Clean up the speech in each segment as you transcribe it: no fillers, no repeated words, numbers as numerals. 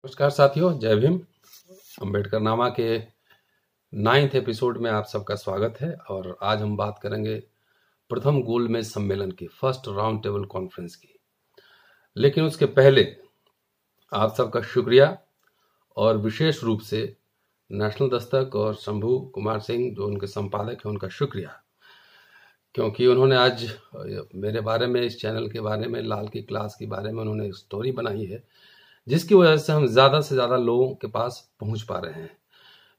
नमस्कार साथियों, जय भीम। अम्बेडकर नामा के 9th एपिसोड में आप सबका स्वागत है। और आज हम बात करेंगे प्रथम गोलमेज सम्मेलन की, फर्स्ट राउंड टेबल कॉन्फ्रेंस की। लेकिन उसके पहले आप सबका शुक्रिया और विशेष रूप से नेशनल दस्तक और शंभू कुमार सिंह जो उनके संपादक हैं, उनका शुक्रिया, क्योंकि उन्होंने आज मेरे बारे में, इस चैनल के बारे में, लाल की क्लास के बारे में उन्होंने एक स्टोरी बनाई है, जिसकी वजह से हम ज़्यादा से ज़्यादा लोगों के पास पहुंच पा रहे हैं।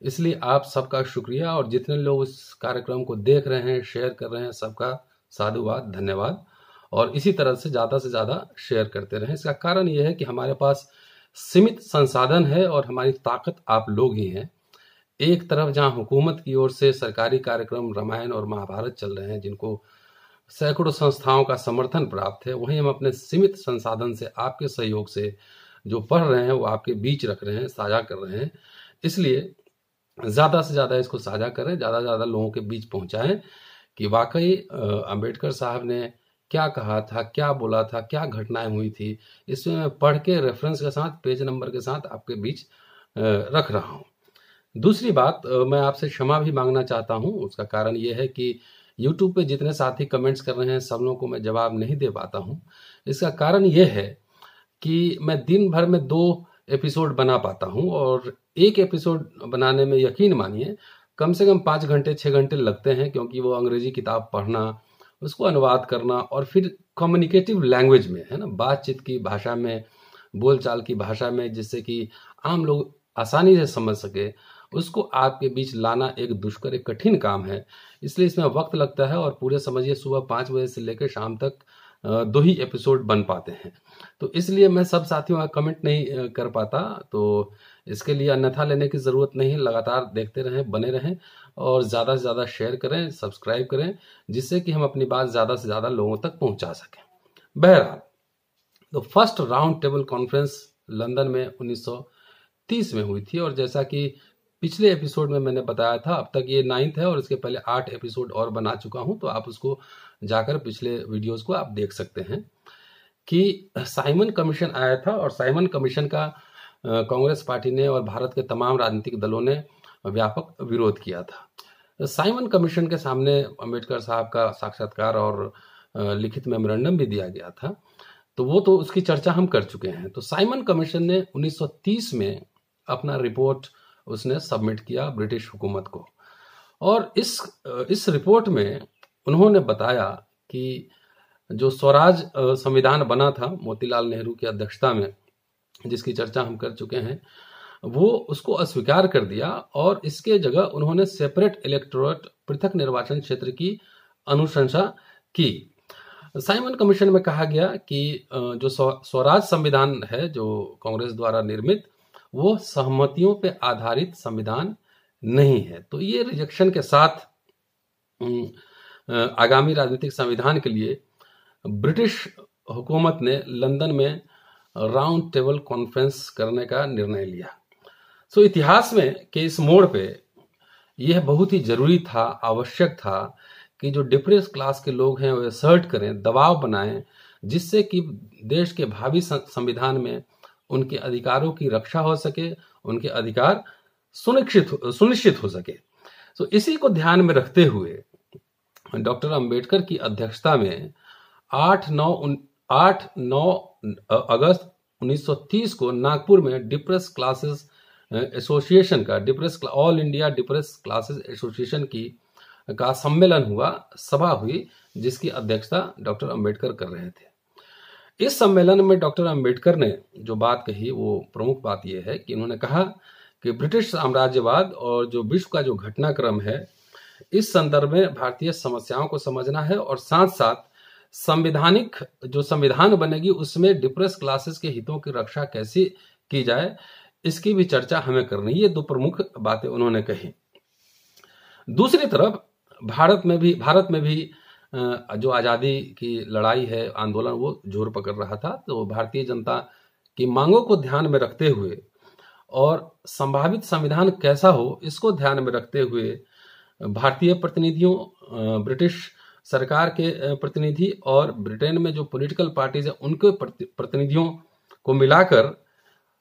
इसलिए आप सबका शुक्रिया, और जितने लोग इस कार्यक्रम को देख रहे हैं, शेयर कर रहे हैं, सबका साधुवाद, धन्यवाद। और इसी तरह से ज़्यादा शेयर करते रहें। इसका कारण यह है कि हमारे पास सीमित संसाधन है और हमारी ताकत आप लोग ही हैं। एक तरफ जहां हुकूमत की ओर से सरकारी कार्यक्रम रामायण और महाभारत चल रहे हैं, जिनको सैकड़ों संस्थाओं का समर्थन प्राप्त है, वहीं हम अपने सीमित संसाधन से, आपके सहयोग से जो पढ़ रहे हैं वो आपके बीच रख रहे हैं, साझा कर रहे हैं। इसलिए ज़्यादा से ज़्यादा इसको साझा करें, ज़्यादा से ज़्यादा लोगों के बीच पहुंचाएं कि वाकई अंबेडकर साहब ने क्या कहा था, क्या बोला था, क्या घटनाएं हुई थी। इसमें मैं पढ़ के रेफरेंस के साथ, पेज नंबर के साथ आपके बीच रख रहा हूं। दूसरी बात, मैं आपसे क्षमा भी मांगना चाहता हूं। उसका कारण यह है कि यूट्यूब पे जितने साथी कमेंट्स कर रहे हैं, सब लोगों को मैं जवाब नहीं दे पाता हूं। इसका कारण यह है कि मैं दिन भर में 2 एपिसोड बना पाता हूं, और एक एपिसोड बनाने में यकीन मानिए कम से कम 5 घंटे 6 घंटे लगते हैं, क्योंकि वो अंग्रेजी किताब पढ़ना, उसको अनुवाद करना, और फिर कम्युनिकेटिव लैंग्वेज में, है ना, बातचीत की भाषा में, बोलचाल की भाषा में, जिससे कि आम लोग आसानी से समझ सके, उसको आपके बीच लाना एक दुष्कर, एक कठिन काम है। इसलिए इसमें वक्त लगता है, और पूरे समझिए सुबह 5 बजे से लेकर शाम तक 2 ही एपिसोड बन पाते हैं। तो इसलिए मैं सब साथियों का कमेंट नहीं कर पाता। तो इसके लिए अन्यथा लेने की ज़रूरत नहीं है। लगातार देखते रहें, बने रहें, और ज़्यादा से ज़्यादा शेयर करें, सब्सक्राइब करें, जिससे कि हम अपनी बात ज़्यादा से ज़्यादा लोगों तक पहुंचा सकें। बहरहाल, तो first round table conference London में 1930 में हुई थी। और जैसा कि पिछले एपिसोड में मैंने बताया था, अब तक ये 9th है, और इसके पहले 8 एपिसोड और बना चुका हूं। तो आप उसको जाकर पिछले वीडियोस को आप देख सकते हैं कि साइमन कमीशन आया था, और साइमन कमीशन का कांग्रेस पार्टी ने और भारत के तमाम राजनीतिक दलों ने व्यापक विरोध किया था। साइमन कमीशन के सामने अंबेडकर साहब का साक्षात्कार और लिखित मेमोरेंडम भी दिया गया था। तो वो तो उसकी चर्चा हम कर चुके हैं। तो साइमन कमीशन ने 1930 में अपना रिपोर्ट उसने सबमिट किया ब्रिटिश हुकूमत को, और इस रिपोर्ट में उन्होंने बताया कि जो स्वराज संविधान बना था मोतीलाल नेहरू की अध्यक्षता में, जिसकी चर्चा हम कर चुके हैं, वो उसको अस्वीकार कर दिया, और इसके जगह उन्होंने सेपरेट इलेक्टोरेट, पृथक निर्वाचन क्षेत्र की अनुशंसा की। साइमन कमीशन में कहा गया कि जो स्वराज संविधान है, जो कांग्रेस द्वारा निर्मित, वो सहमतियों पे आधारित संविधान नहीं है। तो ये रिजेक्शन के साथ आगामी राजनीतिक संविधान के लिए ब्रिटिश हुकूमत ने लंदन में राउंड टेबल कॉन्फ्रेंस करने का निर्णय लिया। सो इतिहास में के इस मोड़ पे यह बहुत ही जरूरी था, आवश्यक था कि जो डिप्रेस क्लास के लोग हैं वो असर्ट करें, दबाव बनाएं, जिससे कि देश के भावी संविधान में उनके अधिकारों की रक्षा हो सके, उनके अधिकार सुनिश्चित हो सके। तो इसी को ध्यान में रखते हुए डॉक्टर अंबेडकर की अध्यक्षता में 8-9 अगस्त 1930 को नागपुर में डिप्रेस क्लासेस एसोसिएशन का, all India depress classes association का सम्मेलन हुआ, सभा हुई, जिसकी अध्यक्षता डॉक्टर अंबेडकर कर रहे थे। इस सम्मेलन में डॉक्टर अंबेडकर ने जो बात कही, वो प्रमुख बात यह है कि उन्होंने कहा कि ब्रिटिश साम्राज्यवाद और जो विश्व का जो घटनाक्रम है, इस संदर्भ में भारतीय समस्याओं को समझना है, और साथ साथ संवैधानिक जो संविधान बनेगी उसमें डिप्रेस क्लासेस के हितों की रक्षा कैसे की जाए, इसकी भी चर्चा हमें करनी है। ये 2 प्रमुख बातें उन्होंने कही। दूसरी तरफ भारत में भी जो आज़ादी की लड़ाई है, आंदोलन, वो जोर पकड़ रहा था। तो भारतीय जनता की मांगों को ध्यान में रखते हुए और संभावित संविधान कैसा हो, इसको ध्यान में रखते हुए भारतीय प्रतिनिधियों, ब्रिटिश सरकार के प्रतिनिधि और ब्रिटेन में जो पॉलिटिकल पार्टीज है उनके प्रतिनिधियों को मिलाकर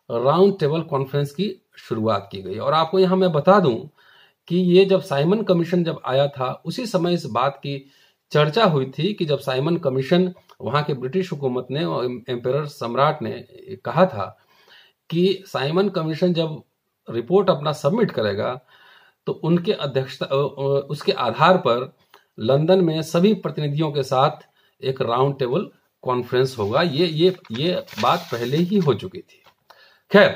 राउंड टेबल कॉन्फ्रेंस की शुरुआत की गई। और आपको यहां मैं बता दूं कि ये जब साइमन कमीशन जब आया था उसी समय इस बात की चर्चा हुई थी कि जब साइमन कमीशन वहां के ब्रिटिश हुकूमत ने और एम्परर सम्राट ने कहा था कि साइमन कमीशन जब रिपोर्ट अपना सबमिट करेगा तो उनके अध्यक्षता उसके आधार पर लंदन में सभी प्रतिनिधियों के साथ एक राउंड टेबल कॉन्फ्रेंस होगा। ये बात पहले ही हो चुकी थी। खैर,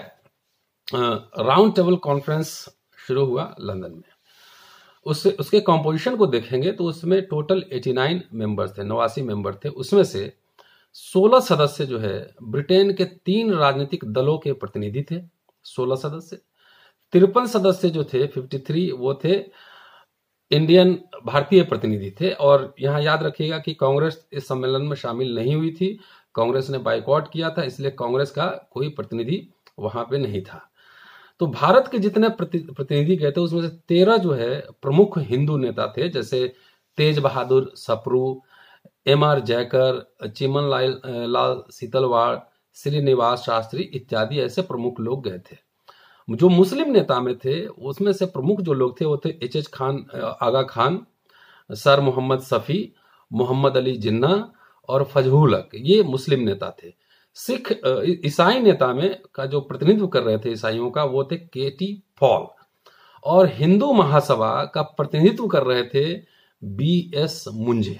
राउंड टेबल कॉन्फ्रेंस शुरू हुआ लंदन में। उसके कंपोजिशन को देखेंगे तो उसमें टोटल 89 मेंबर्स थे, 89 मेंबर थे। उसमें से 16 सदस्य जो है ब्रिटेन के 3 राजनीतिक दलों के प्रतिनिधि थे, 16 सदस्य। 53 सदस्य जो थे 53 वो थे इंडियन भारतीय प्रतिनिधि थे। और यहां याद रखिएगा कि कांग्रेस इस सम्मेलन में शामिल नहीं हुई थी, कांग्रेस ने बाइकआउट किया था, इसलिए कांग्रेस का कोई प्रतिनिधि वहां पे नहीं था। तो भारत के जितने प्रतिनिधि गए थे उसमें से 13 जो है प्रमुख हिंदू नेता थे, जैसे तेज बहादुर सप्रू, एम.आर. जयकर, चिमन लाल सीतलवाड़, श्रीनिवास शास्त्री इत्यादि ऐसे प्रमुख लोग गए थे। जो मुस्लिम नेता में थे उसमें से प्रमुख जो लोग थे वो थे एच खान, आगा खान, सर मोहम्मद सफी, मोहम्मद अली जिन्ना और फजहुल हक, ये मुस्लिम नेता थे। सिख ईसाई नेता में का जो प्रतिनिधित्व कर रहे थे ईसाइयों का वो थे के.टी. पॉल। और हिंदू महासभा का प्रतिनिधित्व कर रहे थे बी.एस. मुंजे,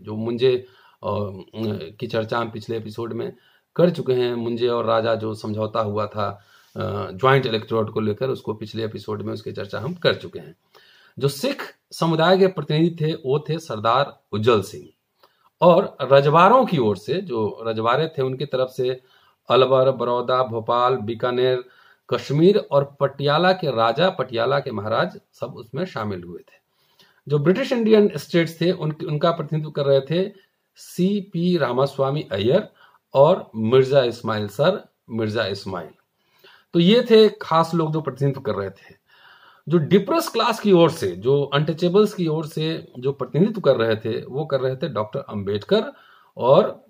जो मुंजे की चर्चा हम पिछले एपिसोड में कर चुके हैं। मुंजे और राजा जो समझौता हुआ था ज्वाइंट इलेक्टोरेट को लेकर, उसको पिछले एपिसोड में उसकी चर्चा हम कर चुके हैं। जो सिख समुदाय के प्रतिनिधि थे वो थे सरदार उज्जवल सिंह। और रजवारों की ओर से जो रजवाड़े थे उनकी तरफ से अलवर, बड़ौदा, भोपाल, बीकानेर, कश्मीर और पटियाला के राजा, पटियाला के महाराज सब उसमें शामिल हुए थे। जो ब्रिटिश इंडियन स्टेट्स थे उनका प्रतिनिधित्व कर रहे थे सी.पी. रामास्वामी अय्यर और मिर्जा इस्माइल। तो ये थे खास लोग जो प्रतिनिधित्व कर रहे थे। जो डिप्रेस क्लास की ओर से, जो अनटचेबल्स की ओर से जो प्रतिनिधित्व कर रहे थे वो कर रहे थे डॉक्टर अंबेडकर और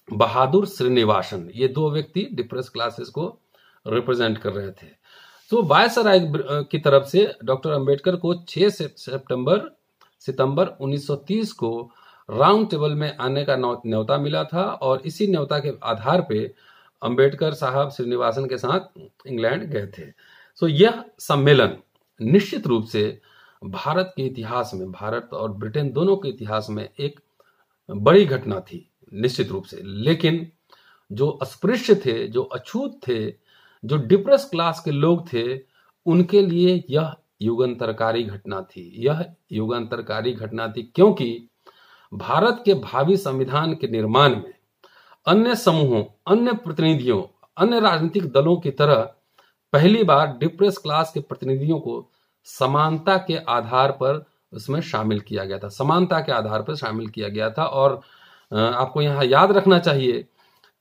बहादुर श्रीनिवासन। ये 2 व्यक्ति डिप्रेस क्लासेस को रिप्रेजेंट कर रहे थे। तो वायसराय की तरफ से डॉक्टर अंबेडकर को 6 सितंबर 1930 को राउंड टेबल में आने का न्योता मिला था। और इसी न्योता के आधार पे अंबेडकर साहब श्रीनिवासन के साथ इंग्लैंड गए थे। तो यह सम्मेलन निश्चित रूप से भारत के इतिहास में, भारत और ब्रिटेन दोनों के इतिहास में एक बड़ी घटना थी निश्चित रूप से। लेकिन जो अस्पृश्य थे, जो अछूत थे, जो डिप्रेस क्लास के लोग थे, उनके लिए यह युगांतरकारी घटना थी क्योंकि भारत के भावी संविधान के निर्माण में अन्य समूहों, अन्य प्रतिनिधियों, अन्य राजनीतिक दलों की तरह पहली बार डिप्रेस क्लास के प्रतिनिधियों को समानता के आधार पर उसमें शामिल किया गया था। और आपको यहाँ याद रखना चाहिए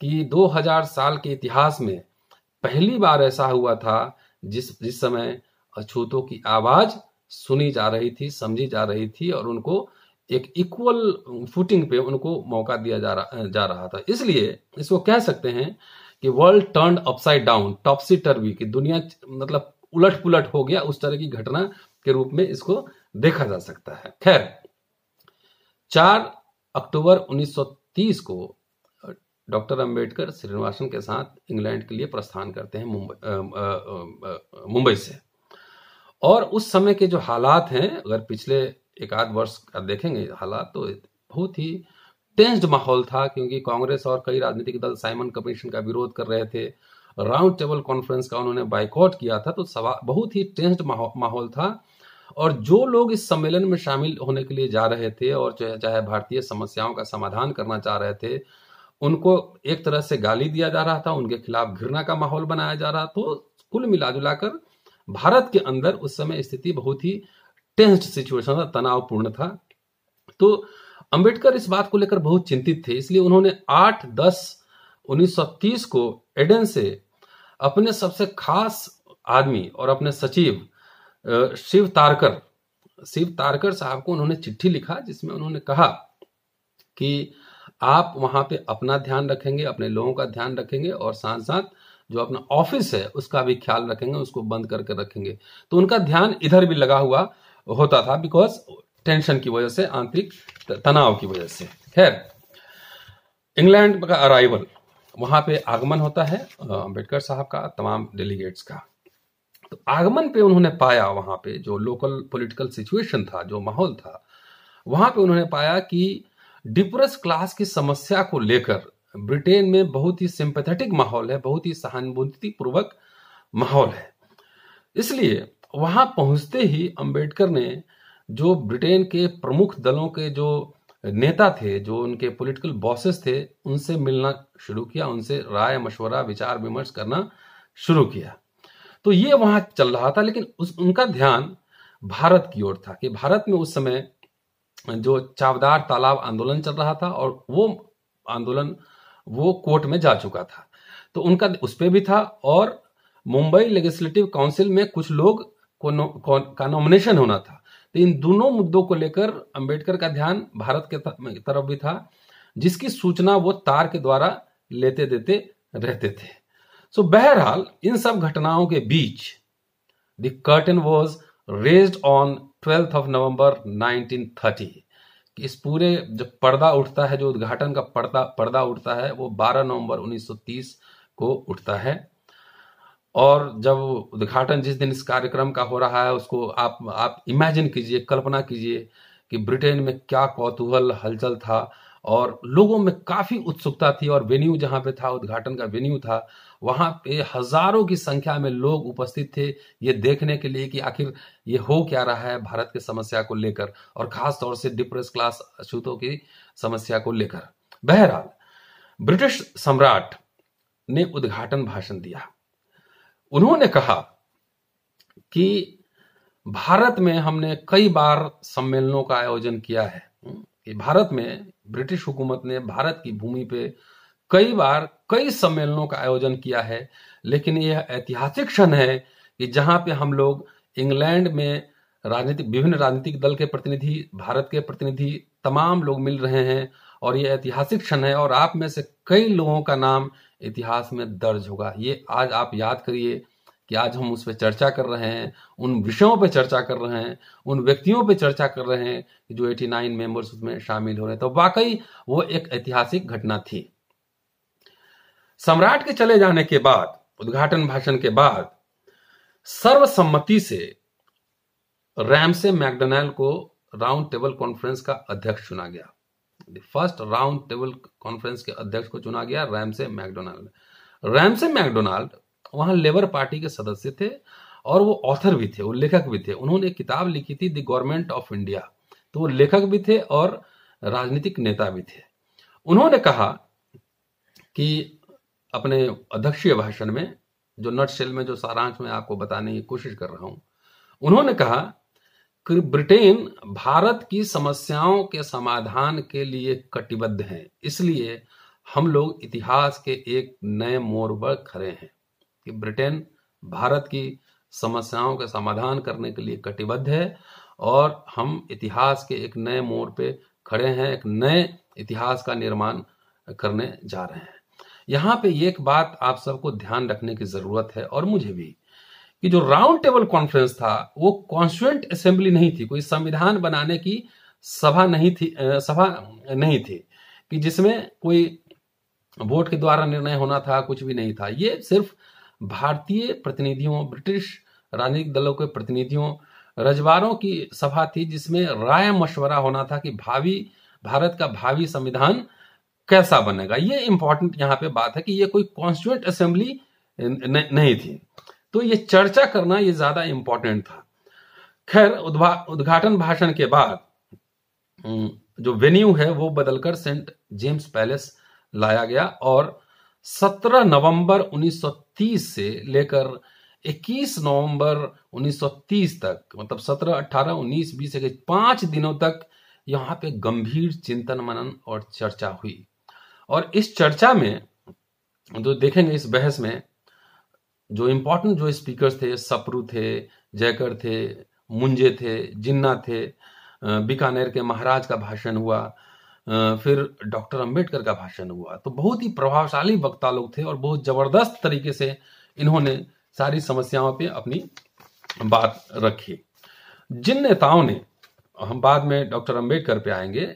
कि 2000 साल के इतिहास में पहली बार ऐसा हुआ था जिस समय अछूतों की आवाज सुनी जा रही थी, समझी जा रही थी और उनको एक इक्वल फुटिंग पे उनको मौका दिया जा रहा था। इसलिए इसको कह सकते हैं कि वर्ल्ड टर्न्ड अपसाइड डाउन, टॉपसी टर्वी, की दुनिया मतलब उलट पुलट हो गया, उस तरह की घटना के रूप में इसको देखा जा सकता है। खैर, 4 अक्टूबर 1930 को डॉक्टर अंबेडकर श्रीनिवासन के साथ इंग्लैंड के लिए प्रस्थान करते हैं मुंबई से। और उस समय के जो हालात हैं, अगर पिछले 1-8 वर्ष का देखेंगे हालात, तो बहुत ही टेंस्ड माहौल था क्योंकि कांग्रेस और कई राजनीतिक दल साइमन कमीशन का विरोध कर रहे थे, राउंड टेबल कॉन्फ्रेंस का उन्होंने बाइकआउट किया था। तो बहुत ही टेंस्ड माहौल था। और जो लोग इस सम्मेलन में शामिल होने के लिए जा रहे थे और चाहे भारतीय समस्याओं का समाधान करना चाह रहे थे, उनको एक तरह से गाली दिया जा रहा था, उनके खिलाफ घृणा का माहौल बनाया जा रहा। तो कुल मिलाजुलाकर भारत के अंदर उस समय स्थिति बहुत ही टेंस्ड सिचुएशन था, तनावपूर्ण था। तो अंबेडकर इस बात को लेकर बहुत चिंतित थे, इसलिए उन्होंने 8/10/1930 को एडन से अपने सबसे खास आदमी और अपने सचिव शिव तारकर साहब को उन्होंने चिट्ठी लिखा, जिसमें उन्होंने कहा कि आप वहां पे अपना ध्यान रखेंगे, अपने लोगों का ध्यान रखेंगे और साथ साथ जो अपना ऑफिस है उसका भी ख्याल रखेंगे, उसको बंद करके रखेंगे। तो उनका ध्यान इधर भी लगा हुआ होता था, बिकॉज टेंशन की वजह से, आंतरिक तनाव की वजह से। खैर, इंग्लैंड का अराइवल, वहां पे आगमन होता है अंबेडकर साहब का, तमाम डेलीगेट्स का। तो आगमन पे उन्होंने पाया, वहां पे जो लोकल पॉलिटिकल सिचुएशन था, जो माहौल था, वहां पे उन्होंने पाया कि डिप्रेस क्लास की समस्या को लेकर ब्रिटेन में बहुत ही सिंपैथेटिक माहौल है, बहुत ही सहानुभूति पूर्वक माहौल है। इसलिए वहां पहुंचते ही अंबेडकर ने जो ब्रिटेन के प्रमुख दलों के जो नेता थे, जो उनके पॉलिटिकल बॉसेस थे, उनसे मिलना शुरू किया, उनसे राय मशवरा विचार विमर्श करना शुरू किया। तो ये वहां चल रहा था, लेकिन उनका ध्यान भारत की ओर था कि भारत में उस समय जो चावदार तालाब आंदोलन चल रहा था, और वो आंदोलन वो कोर्ट में जा चुका था, तो उनका उस पर भी था। और मुंबई लेजिस्लेटिव काउंसिल में कुछ लोग का नॉमिनेशन होना था। तो इन दोनों मुद्दों को लेकर अंबेडकर का ध्यान भारत के तरफ भी था, जिसकी सूचना वो तार के द्वारा लेते देते रहते थे। सो बहरहाल इन सब घटनाओं के बीच the curtain was raised on 12th of November 1930। इस पूरे जो पर्दा उठता है, जो उद्घाटन का पर्दा उठता है, वो 12 नवंबर 1930 को उठता है। और जब उद्घाटन जिस दिन इस कार्यक्रम का हो रहा है, उसको आप इमेजिन कीजिए, कल्पना कीजिए कि ब्रिटेन में क्या कौतूहल हलचल था, और लोगों में काफी उत्सुकता थी। और वेन्यू जहां पे था, उद्घाटन का वेन्यू था, वहां पे हजारों की संख्या में लोग उपस्थित थे ये देखने के लिए कि आखिर ये हो क्या रहा है भारत की समस्या को लेकर, और खास तौर से डिप्रेस क्लास अछूतों की समस्या को लेकर। बहरहाल ब्रिटिश सम्राट ने उद्घाटन भाषण दिया। उन्होंने कहा कि भारत में हमने कई बार सम्मेलनों का आयोजन किया है, कि भारत में ब्रिटिश हुकूमत ने भारत की भूमि पे कई बार कई सम्मेलनों का आयोजन किया है, लेकिन यह ऐतिहासिक क्षण है कि जहां पे हम लोग इंग्लैंड में विभिन्न राजनीतिक दल के प्रतिनिधि, भारत के प्रतिनिधि, तमाम लोग मिल रहे हैं, और यह ऐतिहासिक क्षण है, और आप में से कई लोगों का नाम इतिहास में दर्ज होगा। ये आज आप याद करिए कि आज हम उस पर चर्चा कर रहे हैं, उन विषयों पे चर्चा कर रहे हैं, उन व्यक्तियों पे चर्चा कर रहे हैं जो 89 मेंबर्स उसमें शामिल हो रहे हैं। तो वाकई वो एक ऐतिहासिक घटना थी। सम्राट के चले जाने के बाद, उद्घाटन भाषण के बाद, सर्वसम्मति से रैमसे मैकडोनाल्ड को राउंड टेबल कॉन्फ्रेंस का अध्यक्ष चुना गया। फर्स्ट राउंड टेबल कॉन्फ्रेंस के अध्यक्ष को चुना गया रैमसे मैकडोनाल्ड। रैमसे मैकडोनाल्ड वहां लेबर पार्टी के सदस्य थे, और वो ऑथर भी थे, वो लेखक भी थे। उन्होंने एक किताब लिखी थी, द गवर्नमेंट ऑफ इंडिया। तो वो लेखक भी थे और राजनीतिक नेता भी थे। उन्होंने कहा कि अपने अध्यक्षीय भाषण में, जो नटशेल में, जो सारांश में आपको बताने की कोशिश कर रहा हूं, उन्होंने कहा कि ब्रिटेन भारत की समस्याओं के समाधान के लिए कटिबद्ध है, इसलिए हम लोग इतिहास के एक नए मोड़ पर खड़े हैं, कि ब्रिटेन भारत की समस्याओं के समाधान करने के लिए कटिबद्ध है, और हम इतिहास के एक नए मोड़ पे खड़े हैं, एक नए इतिहास का निर्माण करने जा रहे हैं। यहां पे एक बात आप सबको ध्यान रखने की जरूरत है, और मुझे भी, कि जो राउंड टेबल कॉन्फ्रेंस था वो कॉन्स्टिट्यूएंट असेंबली नहीं थी, कोई संविधान बनाने की सभा नहीं थी कि जिसमें कोई वोट के द्वारा निर्णय होना था, कुछ भी नहीं था। ये सिर्फ भारतीय प्रतिनिधियों, ब्रिटिश राजनीतिक दलों के प्रतिनिधियों, रजवाड़ों की सभा थी, जिसमें राय मशवरा होना था कि भारत का भावी संविधान कैसा बनेगा। ये इंपॉर्टेंट यहाँ पे बात है कि ये कोई कॉन्स्टिट्यूएंट असेंबली नहीं थी, तो ये चर्चा करना ये ज्यादा इंपॉर्टेंट था। खैर, उद्घाटन भाषण के बाद जो वेन्यू है वो बदलकर सेंट जेम्स पैलेस लाया गया, और 17 नवंबर 1930 से लेकर 21 नवंबर 1930 तक, मतलब 17, 18, 19, 20, 5 दिनों तक यहाँ पे गंभीर चिंतन मनन और चर्चा हुई। और इस चर्चा में जो देखेंगे, इस बहस में जो इंपॉर्टेंट जो स्पीकर्स थे, सप्रू थे, जयकर थे, मुंजे थे, जिन्ना थे, बीकानेर के महाराज का भाषण हुआ, फिर डॉक्टर अंबेडकर का भाषण हुआ। तो बहुत ही प्रभावशाली वक्ता लोग थे और बहुत जबरदस्त तरीके से इन्होंने सारी समस्याओं पे अपनी बात रखी। जिन नेताओं ने, हम बाद में डॉक्टर अंबेडकर पे आएंगे,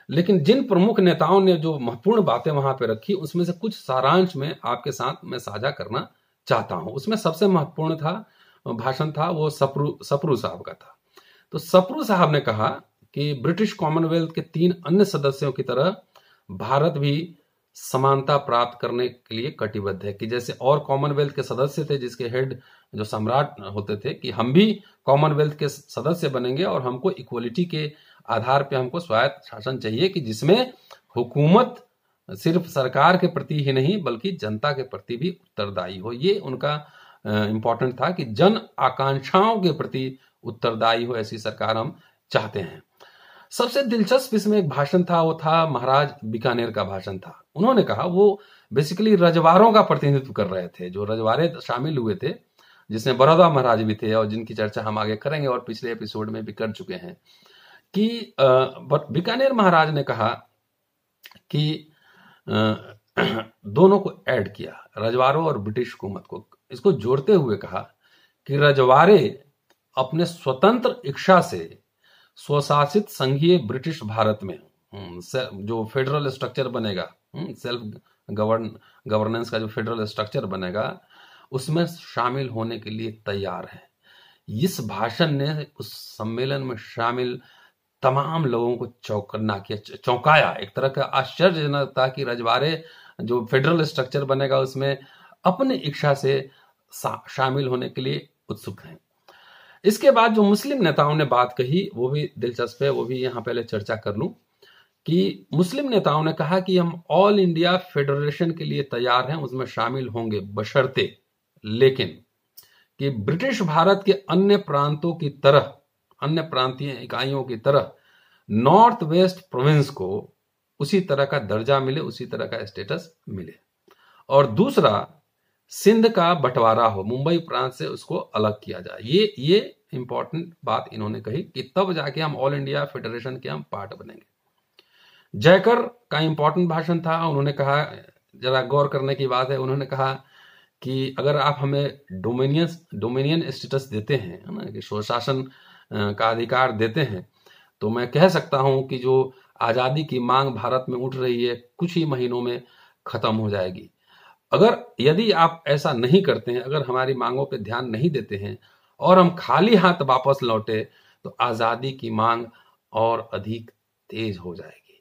लेकिन जिन प्रमुख नेताओं ने जो महत्वपूर्ण बातें वहां पे रखी, उसमें से कुछ सारांश में आपके साथ मैं साझा करना चाहता हूं। उसमें सबसे महत्वपूर्ण भाषण था वो सप्रू साहब का था। तो सप्रू साहब ने कहा कि ब्रिटिश कॉमनवेल्थ के 3 अन्य सदस्यों की तरह भारत भी समानता प्राप्त करने के लिए कटिबद्ध है, कि जैसे और कॉमनवेल्थ के सदस्य थे जिसके हेड जो सम्राट होते थे, कि हम भी कॉमनवेल्थ के सदस्य बनेंगे और हमको इक्वलिटी के आधार पे हमको स्वायत्त शासन चाहिए, कि जिसमें हुकूमत सिर्फ सरकार के प्रति ही नहीं बल्कि जनता के प्रति भी उत्तरदायी हो। ये उनका इंपॉर्टेंट था कि जन आकांक्षाओं के प्रति उत्तरदायी हो, ऐसी सरकार हम चाहते हैं। सबसे दिलचस्प इसमें एक भाषण था, वो था महाराज बीकानेर का भाषण था। उन्होंने कहा, वो बेसिकली रजवारों का प्रतिनिधित्व कर रहे थे, जो रजवाड़े शामिल हुए थे, जिसमें बड़ौदा महाराज भी थे और जिनकी चर्चा हम आगे करेंगे और पिछले एपिसोड में भी कर चुके हैं, कि बीकानेर महाराज ने कहा कि दोनों को ऐड किया, रजवाड़ों और ब्रिटिश हुकूमत को, इसको जोड़ते हुए कहा कि रजवाड़े अपने स्वतंत्र इच्छा से स्वशासित संघीय ब्रिटिश भारत में जो फेडरल स्ट्रक्चर बनेगा, सेल्फ गवर्नेंस का जो फेडरल स्ट्रक्चर बनेगा, उसमें शामिल होने के लिए तैयार है। इस भाषण ने उस सम्मेलन में शामिल तमाम लोगों को चौंकाया। एक तरह का आश्चर्यजनक था कि रजवाड़े जो फेडरल स्ट्रक्चर बनेगा उसमें अपनी इच्छा से शामिल होने के लिए उत्सुक हैं। इसके बाद जो मुस्लिम नेताओं ने बात कही वो भी दिलचस्प है, वो भी यहाँ पहले चर्चा कर लूं, कि मुस्लिम नेताओं ने कहा कि हम ऑल इंडिया फेडरेशन के लिए तैयार हैं, उसमें शामिल होंगे बशर्ते, लेकिन कि ब्रिटिश भारत के अन्य प्रांतों की तरह, अन्य प्रांतीय इकाइयों की तरह नॉर्थ वेस्ट प्रोविंस को उसी तरह का दर्जा मिले, उसी तरह का स्टेटस मिले। और दूसरा, सिंध का बंटवारा हो, मुंबई प्रांत से उसको अलग किया जाए। ये इंपॉर्टेंट बात इन्होंने कही कि तब जाके हम ऑल इंडिया फेडरेशन के हम पार्ट बनेंगे। जयकर का इंपॉर्टेंट भाषण था। उन्होंने कहा, जरा गौर करने की बात है, उन्होंने कहा कि अगर आप हमें डोमिनियन स्टेटस देते हैं, है ना, कि स्वशासन का अधिकार देते हैं, तो मैं कह सकता हूं कि जो आजादी की मांग भारत में उठ रही है कुछ ही महीनों में खत्म हो जाएगी। अगर यदि आप ऐसा नहीं करते हैं, अगर हमारी मांगों पे ध्यान नहीं देते हैं और हम खाली हाथ वापस लौटे, तो आजादी की मांग और अधिक तेज हो जाएगी।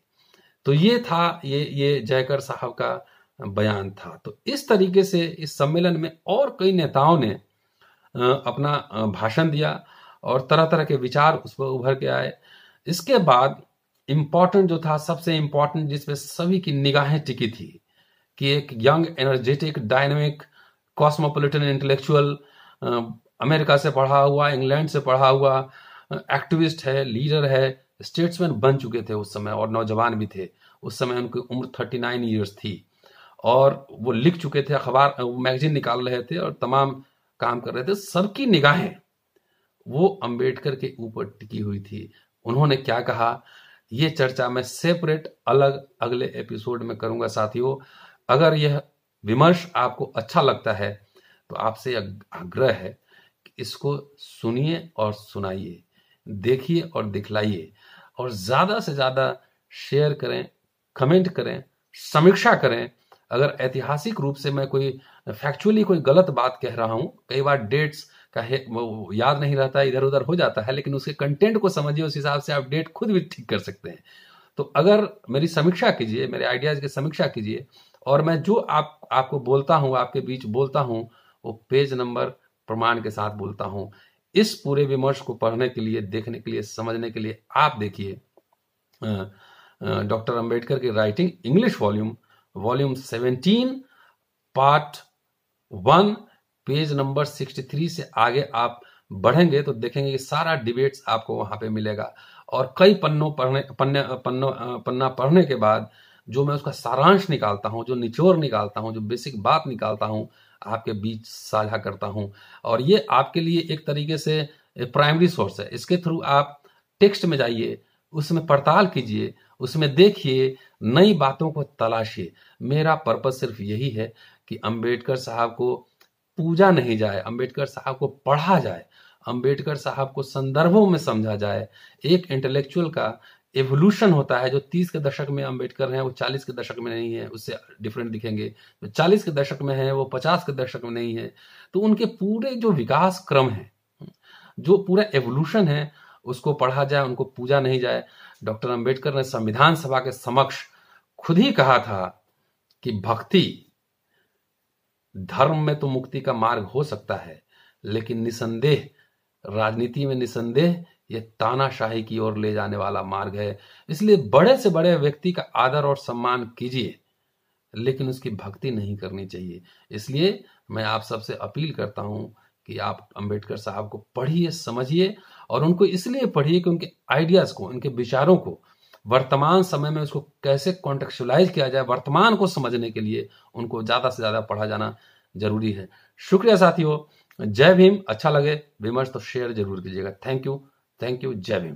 तो ये था, ये जयकर साहब का बयान था। तो इस तरीके से इस सम्मेलन में और कई नेताओं ने अपना भाषण दिया और तरह तरह के विचार उस पर उभर के आए। इसके बाद इंपॉर्टेंट जो था, सबसे इंपॉर्टेंट, जिसपे सभी की निगाहें टिकी थी, कि एक young energetic dynamic cosmopolitan intellectual, America से पढ़ा हुआ, इंग्लैंड से पढ़ा हुआ एक्टिविस्ट है, लीडर है, स्टेट्समैन बन चुके थे उस समय और नौजवान भी थे। उस समय उनकी उम्र 39 ईयर्स थी और वो लिख चुके थे, अखबार मैगजीन निकाल रहे थे और तमाम काम कर रहे थे। सबकी निगाहें वो अंबेडकर के ऊपर टिकी हुई थी। उन्होंने क्या कहा, ये चर्चा मैं सेपरेट अलग अगले एपिसोड में करूंगा साथियों। अगर यह विमर्श आपको अच्छा लगता है तो आपसे आग्रह है कि इसको सुनिए और सुनाइए, देखिए और दिखलाइए, और ज्यादा से ज्यादा शेयर करें, कमेंट करें, समीक्षा करें। अगर ऐतिहासिक रूप से मैं कोई फैक्चुअली कोई गलत बात कह रहा हूं, कई बार डेट्स का याद नहीं रहता, इधर उधर हो जाता है, लेकिन उसके कंटेंट को समझिए, उस हिसाब से आप डेट खुद भी ठीक कर सकते हैं। तो अगर मेरी समीक्षा कीजिए, मेरे आइडियाज की समीक्षा कीजिए, और मैं जो आपको बोलता हूं, आपके बीच बोलता हूं, वो पेज नंबर प्रमाण के साथ बोलता हूं। इस पूरे विमर्श को पढ़ने के लिए, देखने के लिए, समझने के लिए आप देखिए डॉक्टर अंबेडकर की writing English volume 17 part 1 page number 63 से आगे आप बढ़ेंगे तो देखेंगे कि सारा डिबेट्स आपको वहां पे मिलेगा। और कई पन्ना पढ़ने के बाद जो मैं उसका सारांश निकालता हूं, जो निचोड़ निकालता हूं, जो बेसिक बात निकालता हूं, आपके बीच साझा करता हूं। और ये आपके लिए एक तरीके से प्राइमरी सोर्स है। इसके थ्रू आप टेक्स्ट में जाइए, उसमें पड़ताल कीजिए, उसमें देखिए, नई बातों को तलाशिए। मेरा पर्पस सिर्फ यही है कि अंबेडकर साहब को पूजा नहीं जाए, अंबेडकर साहब को पढ़ा जाए, अंबेडकर साहब को संदर्भों में समझा जाए। एक इंटेलेक्चुअल का एवोल्यूशन होता है। जो 30 के दशक में अंबेडकर हैं वो 40 के दशक में नहीं है, उससे डिफरेंट दिखेंगे। जो 40 के दशक में है वो 50 के दशक में नहीं है। तो उनके पूरे जो विकास क्रम है, जो पूरा एवोल्यूशन है, उसको पढ़ा जाए, उनको पूजा नहीं जाए। डॉक्टर अंबेडकर ने संविधान सभा के समक्ष खुद ही कहा था कि भक्ति, धर्म में तो मुक्ति का मार्ग हो सकता है, लेकिन निसंदेह राजनीति में निसंदेह ये तानाशाही की ओर ले जाने वाला मार्ग है। इसलिए बड़े से बड़े व्यक्ति का आदर और सम्मान कीजिए, लेकिन उसकी भक्ति नहीं करनी चाहिए। इसलिए मैं आप सबसे अपील करता हूं कि आप अंबेडकर साहब को पढ़िए, समझिए, और उनको इसलिए पढ़िए कि उनके आइडियाज को, उनके विचारों को वर्तमान समय में उसको कैसे कॉन्टेक्चुअलाइज किया जाए, वर्तमान को समझने के लिए उनको ज्यादा से ज्यादा पढ़ा जाना जरूरी है। शुक्रिया साथियों, जय भीम। अच्छा लगे विमर्श तो शेयर जरूर कीजिएगा। थैंक यू, जय भीम।